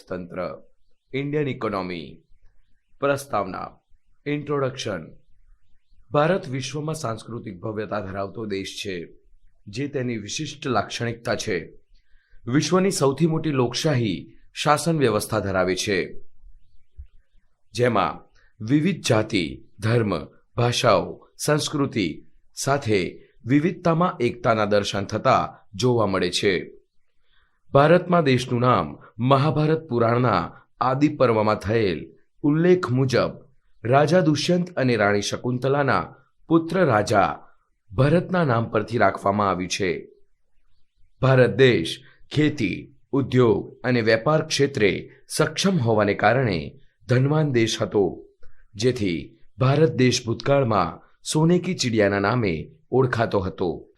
તંત્ર, Indian economy. પ્રસ્તાવના. Introduction. Bharat વિશ્વમાં સાંસ્કૃતિક ભવ્યતા ધરાવતો દેશ છે, જે તેની વિશિષ્ટ લાક્ષણિકતા છે. વિશ્વની સૌથી મોટી લોકશાહી શાસન વ્યવસ્થા ધરાવે છે, જેમાં વિવિધ જાતિ, ધર્મ, ભાષાઓ, સંસ્કૃતિ સાથે વિવિધતામાં એકતાના દર્શન થતા જોવા મળે છે. ભારતમાં દેશનું નામ મહાભારત પુરાણના આદિ પર્વમાં થયેલ ઉલ્લેખ મુજબ રાજા દુષ્યંત અને રાણી શકુંતલાના પુત્ર રાજા ભરતના નામ પરથી રાખવામાં આવ્યું છે. ભારત દેશ ખેતી, ઉદ્યોગ અને વેપાર ક્ષેત્રે સક્ષમ હોવાને કારણે ધનવાન દેશ હતો, જેથી ભારત દેશ ભૂતકાળમાં સોને કી ચિડિયાના નામે ઓળખાતો હતો.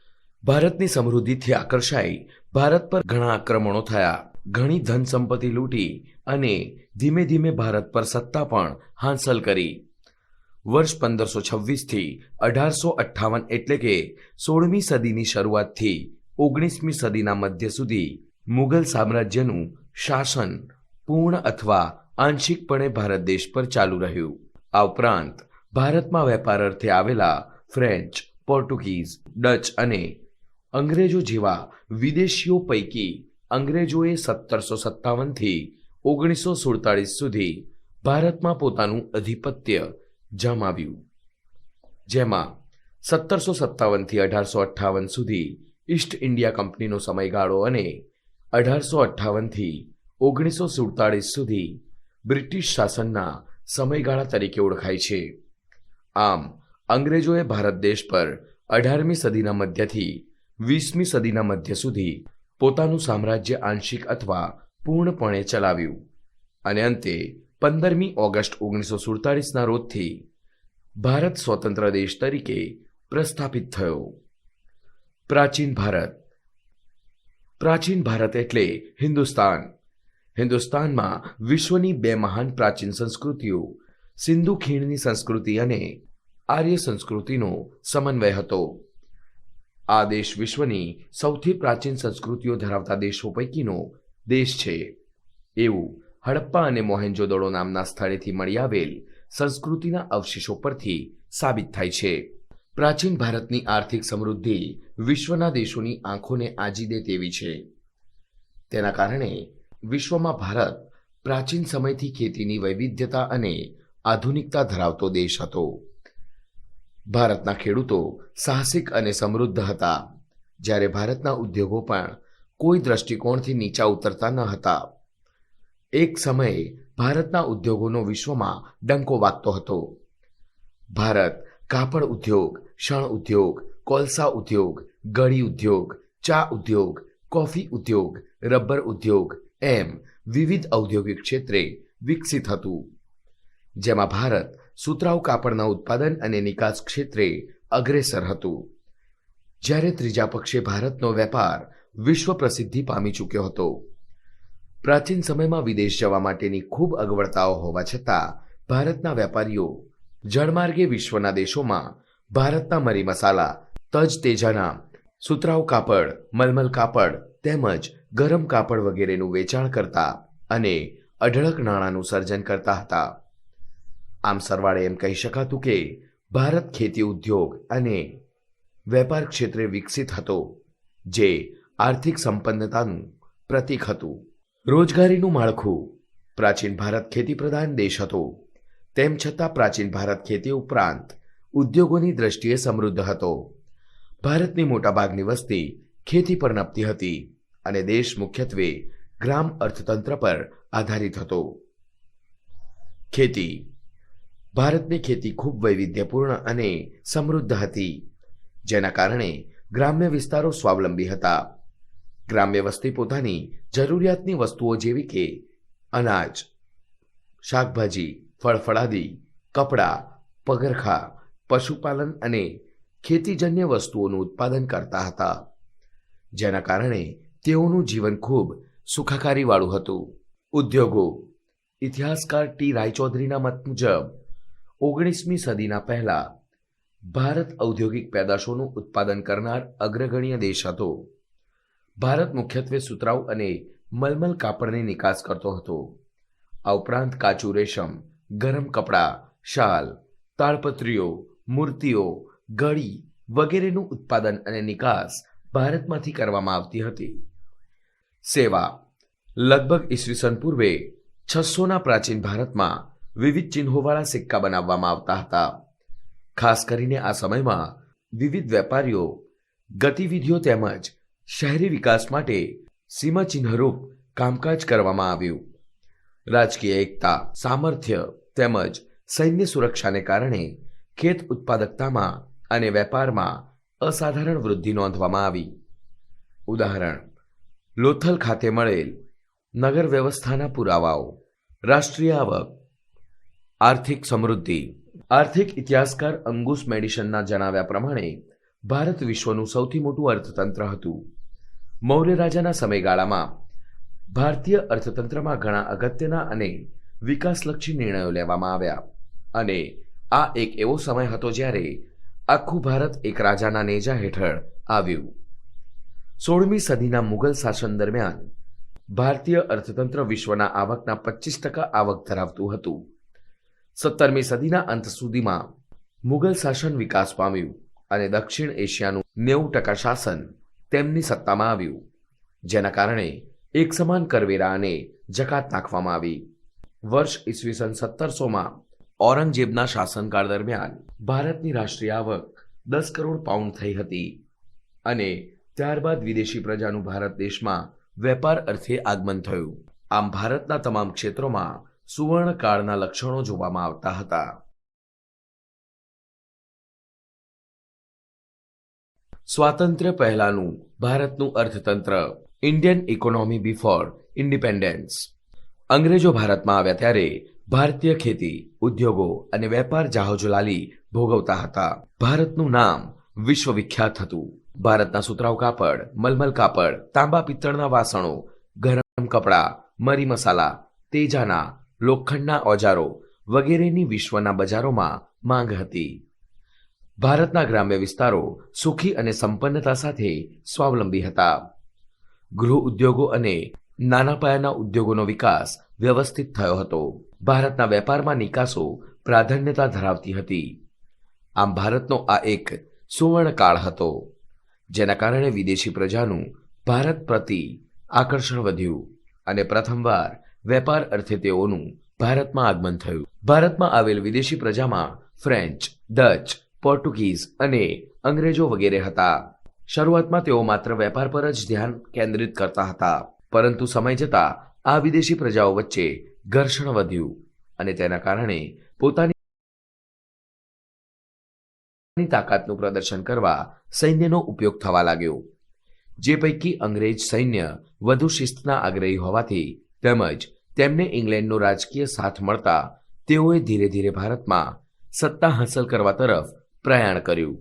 ભારતની સમૃદ્ધિથી આકર્ષાઈ ભારત પર ઘણા આક્રમણો થયા, ઘણી ધન સંપત્તિ લૂંટી અને ધીમે ધીમે ભારત પર સત્તા પણ હાંસલ કરી. વર્ષ 1526થી 1858 એટલે કે 16મી સદીની શરૂઆતથી 19મી સદીના મધ્ય સુધી મુગલ સામ્રાજ્યનું શાસન પૂર્ણ અથવા આંશિકપણે ભારત દેશ પર ચાલુ રહ્યું. આ ઉપરાંત ભારતમાં વેપાર અર્થે આવેલા ફ્રેન્ચ, પોર્ટુગીઝ, ડચ અને અંગ્રેજો જેવા વિદેશીઓ પૈકી અંગ્રેજોએ 1757થી 1947 સુધી ભારતમાં પોતાનું આધિપત્ય જમાવ્યું, જેમાં 1757થી 1858 સુધી ઈસ્ટ ઇન્ડિયા કંપનીનો સમયગાળો અને 1858થી 1947 સુધી બ્રિટિશ શાસનના સમયગાળા તરીકે ઓળખાય છે. આમ અંગ્રેજોએ ભારત દેશ પર 18મી સદીના મધ્યથી 20મી સદીના મધ્ય સુધી પોતાનું સામ્રાજ્ય આંશિક અથવા પૂર્ણપણે ચલાવ્યું અને અંતે 15મી ઓગસ્ટ 1947ના રોજથી ભારત સ્વતંત્ર દેશ તરીકે પ્રસ્થાપિત થયો. પ્રાચીન ભારત. પ્રાચીન ભારત એટલે હિન્દુસ્તાન. હિન્દુસ્તાનમાં વિશ્વની બે મહાન પ્રાચીન સંસ્કૃતિઓ સિંધુ ખીણની સંસ્કૃતિ અને આર્ય સંસ્કૃતિનો સમન્વય હતો. આ દેશ વિશ્વની સૌથી પ્રાચીન સંસ્કૃતિઓ ધરાવતા દેશો પૈકીનો દેશ છે, એવું હડપ્પા અને મોહેન્જો-દડો નામના સ્થળેથી મળી આવેલ સંસ્કૃતિના અવશેષો પરથી સાબિત થાય છે. પ્રાચીન ભારતની આર્થિક સમૃદ્ધિ વિશ્વના દેશોની આંખોને આજી દે તેવી છે. તેના કારણે વિશ્વમાં ભારત પ્રાચીન સમયથી ખેતીની વૈવિધ્યતા અને આધુનિકતા ધરાવતો દેશ હતો. ભારતના ખેડૂતો સાહસિક અને સમૃદ્ધ હતા, જ્યારે ભારતના ઉદ્યોગો પણ કોઈ દ્રષ્ટિકોણથી નીચા ઉતરતા ન હતા. એક સમયે ભારતના ઉદ્યોગોનો વિશ્વમાં ડંકો વાગતો હતો. ભારત કાપડ ઉદ્યોગ, શણ ઉદ્યોગ, કોલસા ઉદ્યોગ, ગળી ઉદ્યોગ, ચા ઉદ્યોગ, કોફી ઉદ્યોગ, રબર ઉદ્યોગ એમ વિવિધ ઔદ્યોગિક ક્ષેત્રે વિકસિત હતું, જેમાં ભારત સુતરાઉ કાપડના ઉત્પાદન અને નિકાસ ક્ષેત્રે અગ્રેસર હતું. જ્યારે ત્રીજા પક્ષે ભારતનો વેપાર વિશ્વ પ્રસિદ્ધિ પામી ચૂક્યો હતો. પ્રાચીન સમયમાં વિદેશ જવા માટેની ખૂબ અગવડતાઓ હોવા છતાં ભારતના વેપારીઓ જળમાર્ગે વિશ્વના દેશોમાં ભારતના મરી મસાલા, તજ તેજાના, સુતરાઉ કાપડ, મલમલ કાપડ તેમજ ગરમ કાપડ વગેરેનું વેચાણ કરતા અને અઢળક નાણાંનું સર્જન કરતા હતા. આમ સરવાળે એમ કહી શકાતું કે ભારત ખેતી ઉદ્યોગ અને વેપાર ક્ષેત્રે વિકસિત હતો, જે આર્થિક સંપન્નતાનું પ્રતીક હતું. રોજગારીનું માળખું. પ્રાચીન ભારત ખેતી પ્રધાન દેશ હતો, તેમ છતાં પ્રાચીન ભારત ખેતી ઉપરાંત ઉદ્યોગોની દ્રષ્ટિએ સમૃદ્ધ હતો. ભારતની મોટાભાગની વસ્તી ખેતી પર નપતી હતી અને દેશ મુખ્યત્વે ગ્રામ અર્થતંત્ર પર આધારિત હતો. ખેતી. ભારતની ખેતી ખૂબ વૈવિધ્યપૂર્ણ અને સમૃદ્ધ હતી, જેના કારણે ગ્રામ્ય વિસ્તારો સ્વાવલંબી હતા. ગ્રામ્ય વસ્તી પોતાની જરૂરિયાતની વસ્તુઓ જેવી કે અનાજ, શાકભાજી, ફળફળાદી, કપડાં, પગરખાં, પશુપાલન અને ખેતીજન્ય વસ્તુઓનું ઉત્પાદન કરતા હતા, જેના કારણે તેઓનું જીવન ખૂબ સુખાકારીવાળું હતું. ઉદ્યોગો. ઇતિહાસકાર ટી રાયચૌધરીના મત મુજબ 19મી સદીના પહેલા ભારત ઔદ્યોગિક પેદાશોનું ઉત્પાદન કરનાર અગ્રગણ્ય દેશ હતો. ભારત મુખ્યત્વે સુતરાઉ અને મલમલ કાપડની નિકાસ કરતો હતો. આ ઉપરાંત કાચું રેશમ, ગરમ કપડાં, શાલ, તાડપત્રીઓ, મૂર્તિઓ, ગળી વગેરેનું ઉત્પાદન અને નિકાસ ભારતમાંથી કરવામાં આવતી હતી. સેવા. લગભગ ઈસવીસન પૂર્વે 600ના પ્રાચીન ભારતમાં વિવિધ ચિહ્નોવાળા સિક્કા બનાવવામાં આવતા હતા. ખાસ કરીને આ સમયમાં વિવિધ વેપારીઓ ગતિવિધિઓ તેમજ શહેરી વિકાસ માટે સીમાચિહ્નરૂપ કામકાજ કરવામાં આવ્યું. રાજકીય એકતા, સામર્થ્ય તેમજ સૈન્ય સુરક્ષાને કારણે ખેત ઉત્પાદકતામાં અને વેપારમાં અસાધારણ વૃદ્ધિ નોંધવામાં આવી. ઉદાહરણ: લોથલ ખાતે મળેલ નગર વ્યવસ્થાના પુરાવાઓ. રાષ્ટ્રીય આવક, આર્થિક સમૃદ્ધિ. આર્થિક ઇતિહાસકાર અંગુસ મેડિસનના જણાવ્યા પ્રમાણે ભારત વિશ્વનું સૌથી મોટું અર્થતંત્ર હતું. મૌર્ય રાજાના સમયગાળામાં ભારતીય અર્થતંત્રમાં ઘણા અગત્યના અને વિકાસલક્ષી નિર્ણયો લેવામાં આવ્યા અને આ એક એવો સમય હતો જ્યારે આખું ભારત એક રાજાના નેજા હેઠળ આવ્યું. 16મી સદીના મુગલ શાસન દરમિયાન ભારતીય અર્થતંત્ર વિશ્વના આવકના 25% આવક ધરાવતું હતું. 17મી સદીના અંત સુધીમાં મુગલ શાસન વિકાસ પામ્યું અને દક્ષિણ એશિયાનું 90% શાસન તેમની સત્તામાં આવ્યું, જેના કારણે એક સમાન કરવેરા અને જકાત નાખવામાં આવી. વર્ષ ઈસવીસન 1700માં ઔરંગઝેબના શાસનકાળ દરમિયાન ભારતની રાષ્ટ્રીય આવક 10 કરોડ પાઉન્ડ થઈ હતી અને ત્યારબાદ વિદેશી પ્રજાનું ભારત દેશમાં વેપાર અર્થે આગમન થયું. આમ ભારતના તમામ ક્ષેત્રોમાં સુવર્ણકાળના લક્ષણો જોવામાં આવતા હતા. સ્વાતંત્ર્ય પહેલાનું ભારતનું અર્થતંત્ર. Indian economy before independence. અંગ્રેજો ભારતમાં આવ્યા ત્યારે ભારતીય ખેતી, ઉદ્યોગો અને વેપાર જાહોજલાલી ભોગવતા હતા. ભારતનું નામ વિશ્વવિખ્યાત હતું. ભારતના સુતરાઉ કાપડ, મલમલ કાપડ, તાંબા પિત્તળના વાસણો, ગરમ કપડાં, મરી મસાલા, તેજાના, લોખંડના ઓજારો વગેરેની વિશ્વના બજારોમાં માંગ હતી. ભારતના ગ્રામ્ય વિસ્તારો સુખી અને સંપન્નતા સાથે સ્વાવલંબી હતા. ગૃહ ઉદ્યોગો અને નાના પાયાના ઉદ્યોગોનો વિકાસ વ્યવસ્થિત થયો હતો. ભારતના વેપારમાં નિકાસો પ્રાધાન્યતા ધરાવતી હતી. આમ ભારતનો આ એક સુવર્ણકાળ હતો, જેના કારણે વિદેશી પ્રજાનું ભારત પ્રતિ આકર્ષણ વધ્યું અને પ્રથમવાર વેપાર અર્થે તેઓનું ભારતમાં આગમન થયું. ભારતમાં આવેલ વિદેશી પ્રજામાં ફ્રેન્ચ, ડચ, પોર્ટુગીઝ અને અંગ્રેજો વગેરે હતા. શરૂઆતમાં તેઓ માત્ર વેપાર પર જ ધ્યાન કેન્દ્રિત કરતા હતા, પરંતુ સમય જતાં આ વિદેશી પ્રજાઓ વચ્ચે ઘર્ષણ વધ્યું અને તેના કારણે પોતાની તાકાતનું પ્રદર્શન કરવા સૈન્યનો ઉપયોગ થવા લાગ્યો. જે પૈકી અંગ્રેજ સૈન્ય વધુ શિસ્તના આગ્રહી હોવાથી તેમજ તેમને ઇંગ્લેન્ડનો રાજકીય સાથ મળતા તેઓએ ધીરે ધીરે ભારતમાં સત્તા હાંસલ કરવા તરફ પ્રયાણ કર્યું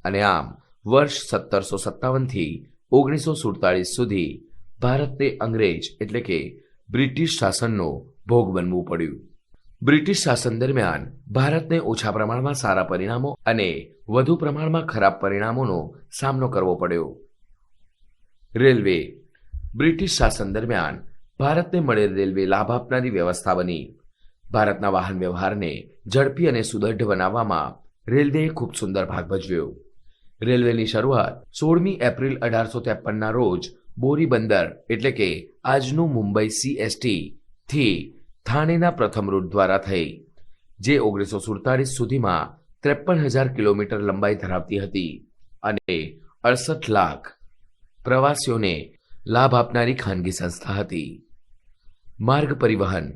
અને આમ વર્ષ 1757થી 1947 સુધી ભારતને અંગ્રેજ એટલે કે બ્રિટિશ શાસનનો ભોગ બનવું પડ્યું. બ્રિટિશ શાસન દરમિયાન ભારતને ઓછા પ્રમાણમાં સારા પરિણામો અને વધુ પ્રમાણમાં ખરાબ પરિણામોનો સામનો કરવો પડ્યો. રેલવે. બ્રિટિશ શાસન દરમિયાન ભારતને મળેલ રેલવે લાભ આપનારી વ્યવસ્થા બની. ભારતના વાહન વ્યવહારને ઝડપી અને સુદૃઢ બનાવવામાં રેલવેએ ખૂબ સુંદર ભાગ ભજવ્યો. રેલવેની શરૂઆત 16મી એપ્રિલ 1853ના રોજ બોરી બંદર એટલે કે આજનું મુંબઈ CST થી થાણેના પ્રથમ રૂટ દ્વારા થઈ, જે 1947 સુધીમાં 53,000 કિલોમીટર લંબાઈ ધરાવતી હતી અને 68 લાખ પ્રવાસીઓને લાભ આપનારી ખાનગી સંસ્થા હતી. માર્ગ પરિવહન.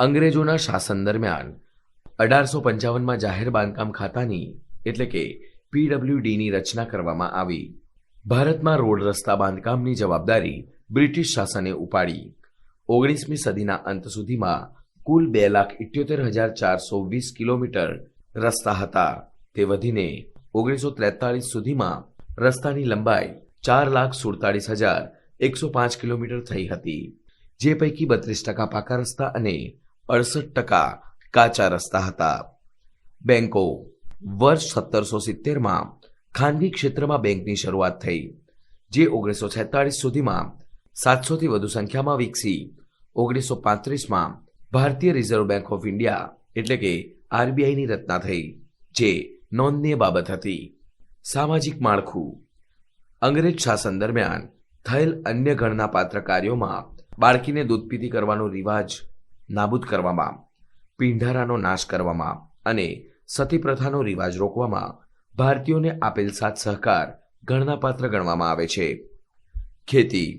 અંગ્રેજોના શાસન દરમિયાન 1855માં જાહેર બાંધકામ ખાતાની એટલે કે PWDની રચના કરવામાં આવી. ભારતમાં રોડ રસ્તા બાંધકામની જવાબદારી બ્રિટિશ શાસને ઉપાડી. 19મી સદીના અંત સુધીમાં કુલ 2,78,420 કિલોમીટર રસ્તા હતા. તે વધીને 1943 સુધીમાં રસ્તાની લંબાઈ 4,47,105 કિલોમીટર થઈ હતી, જે પૈકી 32% પાકા રસ્તા અને 68% કાચા રસ્તા હતા. બેંકો. વર્ષ 1770માં ખાનગી ક્ષેત્રમાં બેંકની શરૂઆત થઈ, જે 1946 સુધીમાં 700થી વધુ સંખ્યામાં વિકસી 1935માં ભારતીય રિઝર્વ બેંક ઓફ ઇન્ડિયા એટલે કે આરબીઆઈની રચના થઈ, જે નોંધનીય બાબત હતી. સામાજિક માળખું. અંગ્રેજ શાસન દરમિયાન થયેલ અન્ય ગણના પાત્ર કાર્યોમાં બાળકીને દૂધપીતી કરવાનો રિવાજ નાબૂદ કરવામાં, પીંઢારાનો નાશ કરવામાં અને સતી પ્રથાનો રિવાજ રોકવામાં ભારતીયોને આપેલ સાથ સહકાર ગણનાપાત્ર ગણવામાં આવે છે. ખેતી.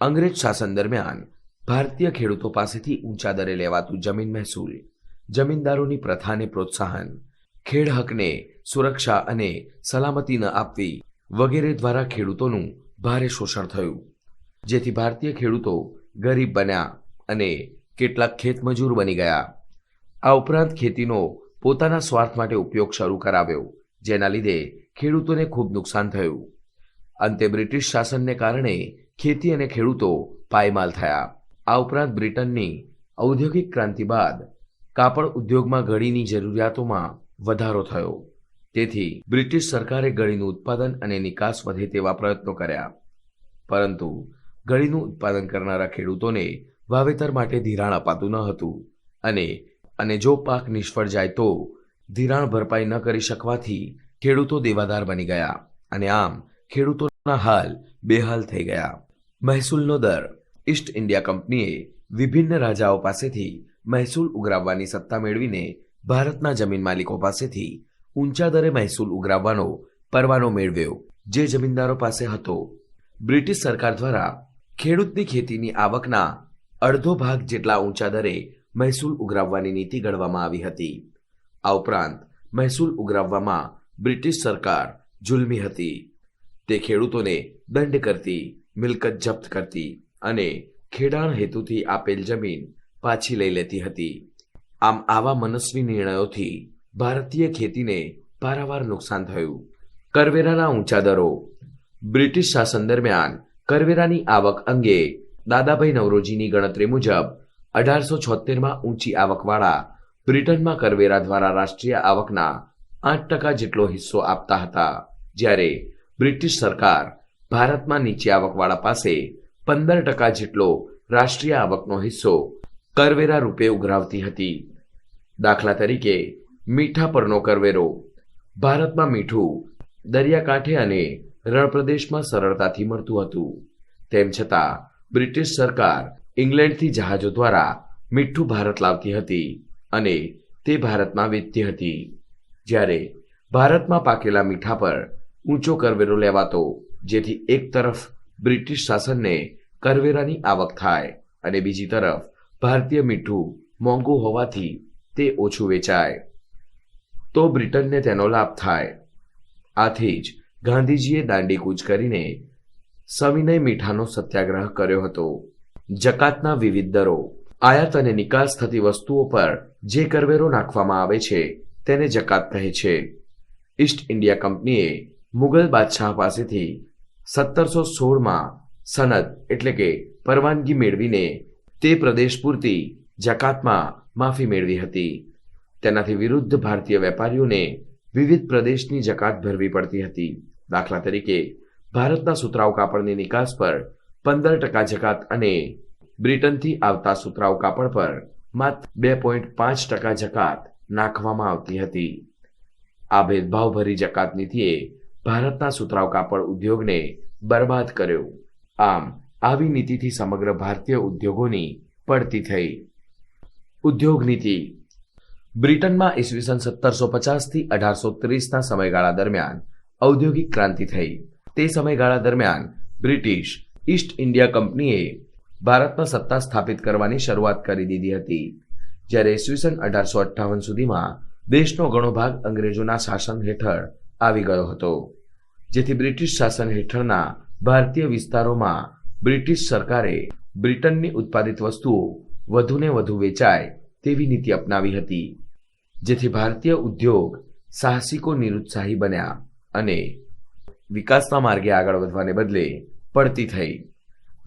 અંગ્રેજ શાસન દરમિયાન ભારતીય ખેડૂતો પાસેથી ઊંચા દરે લેવાતું જમીન મહેસૂલ, જમીનદારોની પ્રથાને પ્રોત્સાહન, ખેડ હકને સુરક્ષા અને સલામતી ન આપવી વગેરે દ્વારા ખેડૂતોનું ભારે શોષણ થયું, જેથી ભારતીય ખેડૂતો ગરીબ બન્યા અને કેટલાક ખેતમજૂર બની ગયા. આ ઉપરાંત ખેતીનો પોતાના સ્વાર્થ માટે ઉપયોગ શરૂ કરાવ્યો, જેના લીધે ખેડૂતોને ખૂબ નુકસાન થયું. અંતે બ્રિટિશ શાસનને કારણે ખેતી અને ખેડૂતો પાયમાલ થયા. આ ઉપરાંત બ્રિટનની ઔદ્યોગિક ક્રાંતિ બાદ કાપડ ઉદ્યોગમાં ગળીની જરૂરિયાતોમાં વધારો થયો, તેથી બ્રિટિશ સરકારે ગળીનું ઉત્પાદન અને નિકાસ વધે તેવા પ્રયત્નો કર્યા. પરંતુ ગળીનું ઉત્પાદન કરનારા ખેડૂતોને વાવેતર માટે ધિરાણ અપાતું ન હતું અને જો પાક નિષ્ફળ જાય તો ધિરાણ ભરપાઈ ન કરી શકવાથી ખેડૂતો દેવાદાર બની ગયા અને આમ ખેડૂતોના હાલ બેહાલ થઈ ગયા. મહેસૂલનો દર. ઈસ્ટ ઇન્ડિયા કંપનીએ વિભિન્ન રાજાઓ પાસેથી મહેસૂલ ઉઘરાવવાની સત્તા મેળવીને ભારતના જમીન માલિકો પાસેથી ઊંચા દરે મહેસૂલ ઉઘરાવવાનો પરવાનો મેળવ્યો, જે જમીનદારો પાસે હતો. બ્રિટિશ સરકાર દ્વારા ખેડૂતની ખેતીની આવકના અડધો ભાગ જેટલા ઊંચા દરે મહેસૂલ ઉઘરાવવાની નીતિ ઘડવામાં આવી હતી. આ ઉપરાંત મહેસૂલ ઉઘરાવવામાં બ્રિટિશ સરકાર જુલ્મી હતી. તે ખેડૂતોને દંડ કરતી, મિલકત જપ્ત કરતી અને ખેડાણ હેતુથી આપેલ જમીન પાછી લઈ લેતી હતી. આમ આવા મનસ્વી નિર્ણયોથી ભારતીય ખેતીને પારાવાર નુકસાન થયું. કરવેરાના ઊંચા દરો. બ્રિટિશ શાસન દરમિયાન કરવેરાની આવક અંગે દાદાભાઈ નવરોજીની ગણતરી મુજબ 1876માં ઊંચી આવકવાળા બ્રિટનમાં કરવેરા દ્વારા રાષ્ટ્રીય આવકના 8% જેટલો હિસ્સો આપતા હતા, જ્યારે બ્રિટિશ સરકાર ભારતમાં નીચી આવકવાળા પાસે 15% જેટલો રાષ્ટ્રીય આવકનો હિસ્સો કરવેરા રૂપે ઉઘરાવતી હતી. દાખલા તરીકે મીઠા પરનો કરવેરો. ભારતમાં મીઠું દરિયાકાંઠે અને રણપ્રદેશમાં સરળતાથી મળતું હતું. તેમ છતાં બ્રિટિશ સરકાર ઇંગ્લેન્ડથી જહાજો દ્વારા મીઠું ભારત લાવતી હતી અને તે ભારતમાં વેચતી હતી, જ્યારે ભારતમાં પાકેલા મીઠા પર ઊંચો કરવેરો લેવાતો, જેથી એક તરફ બ્રિટિશ શાસનને કરવેરાની આવક થાય અને બીજી તરફ ભારતીય મીઠું મોંઘું હોવાથી તે ઓછું વેચાય તો બ્રિટનને તેનો લાભ થાય. આથી જ ગાંધીજીએ દાંડી કૂચ કરીને સવિનય મીઠાનો સત્યાગ્રહ કર્યો હતો. જકાતના વિવિધ દરો. આયાત અને નિકાસ થતી વસ્તુઓ પર જે કરવેરો નાખવામાં આવે છે તેને જકાત કહે છે. ઈસ્ટ ઇન્ડિયા કંપનીએ મુગલ બાદશાહ પાસેથી 1716માં સનદ એટલે કે પરવાનગી મેળવીને તે પ્રદેશ પૂરતી જકાતમાં માફી મેળવી હતી. તેનાથી વિરુદ્ધ ભારતીય વેપારીઓને વિવિધ પ્રદેશની જકાત ભરવી પડતી હતી. દાખલા તરીકે ભારતના સુતરાઉ કાપડની નિકાસ પર 15% જકાત અને બ્રિટનથી આવતા સુતરાઉ કાપડ પર માત્ર 2.5% જકાત નાખવામાં આવતી હતી. આ ભેદભાવભરી જકાત નીતિએ ભારતના સુતરાઉ કાપડ ઉદ્યોગને બરબાદ કર્યો. આમ આવી નીતિથી સમગ્ર ભારતીય ઉદ્યોગોની પડતી થઈ. ઉદ્યોગ નીતિ. બ્રિટનમાં ઈસવીસન 1750થી 1830ના સમયગાળા દરમિયાન ઔદ્યોગિક ક્રાંતિ થઈ. તે સમયગાળા દરમિયાન બ્રિટિશ ઈસ્ટ ઇન્ડિયા કંપનીએ ભારતમાં સત્તા સ્થાપિત કરવાની શરૂઆત કરી દીધી હતી, જ્યારે ઈસવીસન 1858 સુધીમાં દેશનો ઘણો ભાગ અંગ્રેજોના શાસન હેઠળ આવી ગયો હતો, જેથી બ્રિટિશ શાસન હેઠળના ભારતીય વિસ્તારોમાં બ્રિટિશ સરકારે બ્રિટનની ઉત્પાદિત વસ્તુઓ વધુને વધુ વેચાય તેવી નીતિ અપનાવી હતી, જેથી ભારતીય ઉદ્યોગ સાહસિકો નિરુત્સાહી બન્યા અને વિકાસના માર્ગે આગળ વધવાને બદલે પડતી થઈ,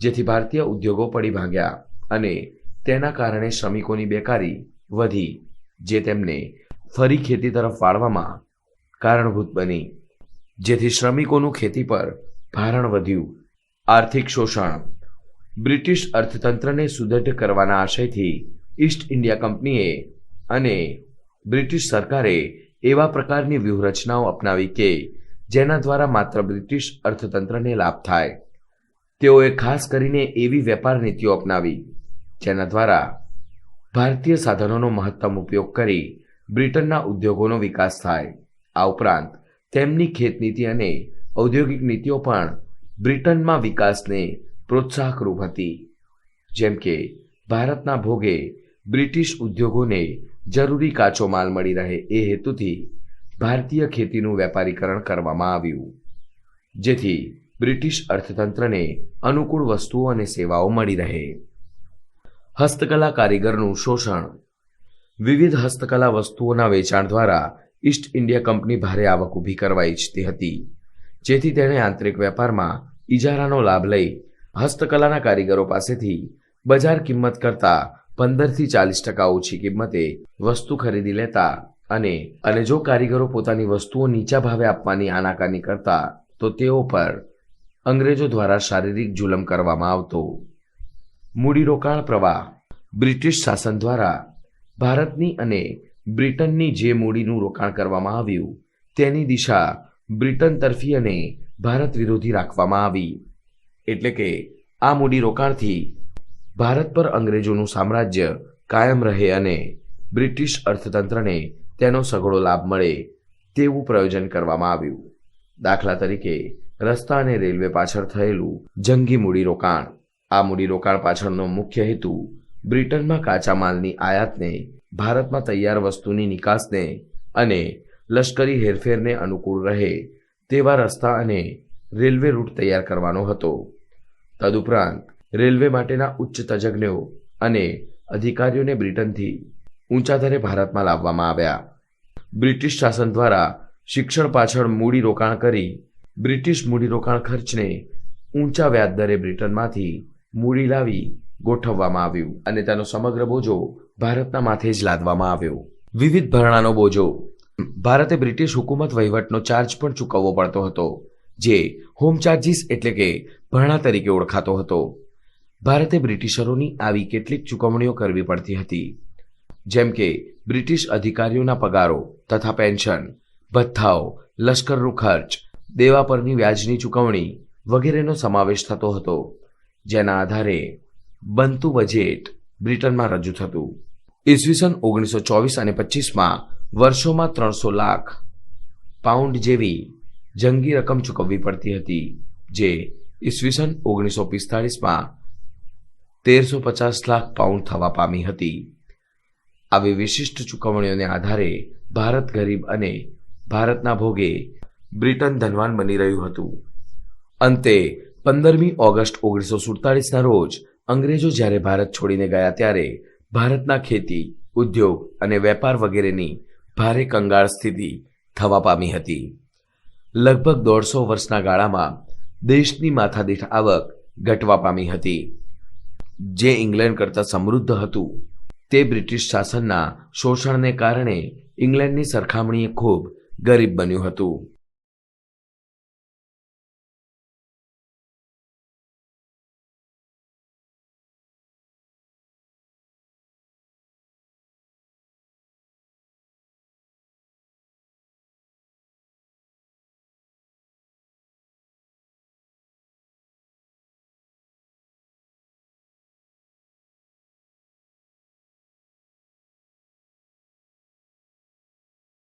જેથી ભારતીય ઉદ્યોગો પડી ભાગ્યા અને તેના કારણે શ્રમિકોની બેકારી વધી, જે તેમને ફરી ખેતી તરફ વાળવામાં કારણભૂત બની, જેથી શ્રમિકોનું ખેતી પર ભારણ વધ્યું. આર્થિક શોષણ. બ્રિટિશ અર્થતંત્રને સુદૃઢ કરવાના આશયથી ઈસ્ટ ઇન્ડિયા કંપનીએ અને બ્રિટિશ સરકારે એવા પ્રકારની વ્યૂહરચનાઓ અપનાવી કે જેના દ્વારા માત્ર બ્રિટિશ અર્થતંત્રને લાભ થાય. તેઓએ ખાસ કરીને એવી વેપાર નીતિઓ અપનાવી જેના દ્વારા ભારતીય સાધનોનો મહત્તમ ઉપયોગ કરી બ્રિટનના ઉદ્યોગોનો વિકાસ થાય. આ ઉપરાંત તેમની ખેતનીતિ અને ઔદ્યોગિક નીતિઓ પણ બ્રિટનમાં વિકાસને પ્રોત્સાહકરૂપ હતી. જેમ કે ભારતના ભોગે બ્રિટિશ ઉદ્યોગોને જરૂરી કાચો માલ મળી રહે એ હેતુથી ભારતીય ખેતીનું વેપારીકરણ કરવામાં આવ્યું, જેથી બ્રિટિશ અર્થતંત્રને અનુકૂળ વસ્તુઓ અને સેવાઓ મળી રહે. હસ્તકલા કારીગરનું શોષણ. વિવિધ હસ્તકલા વસ્તુઓના વેચાણ દ્વારા ઈસ્ટ ઇન્ડિયા કંપની ભારે આવક ઊભી કરવા ઈચ્છતી હતી, જેથી તેણે આંતરિક વેપારમાં ઇજારાનો લાભ લઈ હસ્તકલાના કારીગરો પાસેથી બજાર કિંમત કરતાં 15થી 40% ઓછી કિંમતે વસ્તુ ખરીદી લેતા અને જો કારીગરો પોતાની વસ્તુઓ નીચા ભાવે આપવાની આનાકાની કરતા તો તેઓ પર અંગ્રેજો દ્વારા શારીરિક જુલમ કરવામાં આવતો. મૂડીરોકાણ પ્રવાહ. બ્રિટિશ શાસન દ્વારા ભારતની અને બ્રિટનની જે મૂડીનું રોકાણ કરવામાં આવ્યું તેની દિશા બ્રિટન તરફી અને ભારત વિરોધી રાખવામાં આવી. એટલે કે આ મૂડીરોકાણથી ભારત પર અંગ્રેજોનું સામ્રાજ્ય કાયમ રહે અને બ્રિટિશ અર્થતંત્રને તેનો સઘળો લાભ મળે તેવું પ્રયોજન કરવામાં આવ્યું. દાખલા તરીકે રસ્તા અને રેલવે પાછળ થયેલું જંગી મૂડીરોકાણ. આ મૂડીરોકાણ પાછળનો મુખ્ય હેતુ બ્રિટનમાં કાચા માલની આયાતને, ભારતમાં તૈયાર વસ્તુની નિકાસને અને લશ્કરી હેરફેરને અનુકૂળ રહે તેવા રસ્તા અને રેલવે રૂટ તૈયાર કરવાનો હતો. તદુપરાંત રેલવે માટેના ઉચ્ચ તજજ્ઞો અને અધિકારીઓને બ્રિટનથી ઊંચા દરે ભારતમાં લાવવામાં આવ્યા. બ્રિટિશ શાસન દ્વારા શિક્ષણ પાછળ મૂડીરોકાણ કરી બ્રિટિશ મૂડીરોકાણ ખર્ચને ઊંચા વ્યાજ દરે બ્રિટનમાંથી મૂડી લાવી ગોઠવવામાં આવ્યું અને તેનો સમગ્ર બોજો ભારતના માથે જ લાદવામાં આવ્યો. વિવિધ ભરણાનો બોજો. ભારતે બ્રિટિશ હુકુમત વહીવટનો ચાર્જ પણ ચૂકવવો પડતો હતો, જે હોમ ચાર્જિસ એટલે કે ભરણા તરીકે ઓળખાતો હતો. ભારતે બ્રિટિશરોની આવી કેટલીક ચૂકવણીઓ કરવી પડતી હતી, જેમ કે બ્રિટિશ અધિકારીઓના પગારો તથા પેન્શન, ભથ્થાઓ, લશ્કરનો ખર્ચ, દેવા પરની વ્યાજની ચૂકવણી વગેરેનો સમાવેશ થતો હતો, જેના આધારે બનતું બજેટ બ્રિટનમાં રજૂ થતું. ઈસવીસન 1924 અને 25માં વર્ષોમાં 300 લાખ પાઉન્ડ જેવી જંગી રકમ ચૂકવવી પડતી હતી, જે ઈસવીસન 1945માં 1350 લાખ પાઉન્ડ થવા પામી હતી. આવી વિશિષ્ટ ચૂકવણીઓને આધારે ભારત ગરીબ અને ભારતના ભોગે બ્રિટન ધનવાન બની રહ્યું હતું. અંતે 15મી ઓગસ્ટ 1947ના રોજ અંગ્રેજો જ્યારે ભારત છોડીને ગયા ત્યારે ભારતના ખેતી, ઉદ્યોગ અને વેપાર વગેરેની ભારે કંગાળ સ્થિતિ થવા પામી હતી. લગભગ 150 વર્ષના ગાળામાં દેશની માથાદીઠ આવક ઘટવા પામી હતી. જે ઇંગ્લેન્ડ કરતાં સમૃદ્ધ હતું તે બ્રિટિશ શાસનના શોષણને કારણે ઇંગ્લેન્ડની સરખામણીએ ખૂબ ગરીબ બન્યું હતું.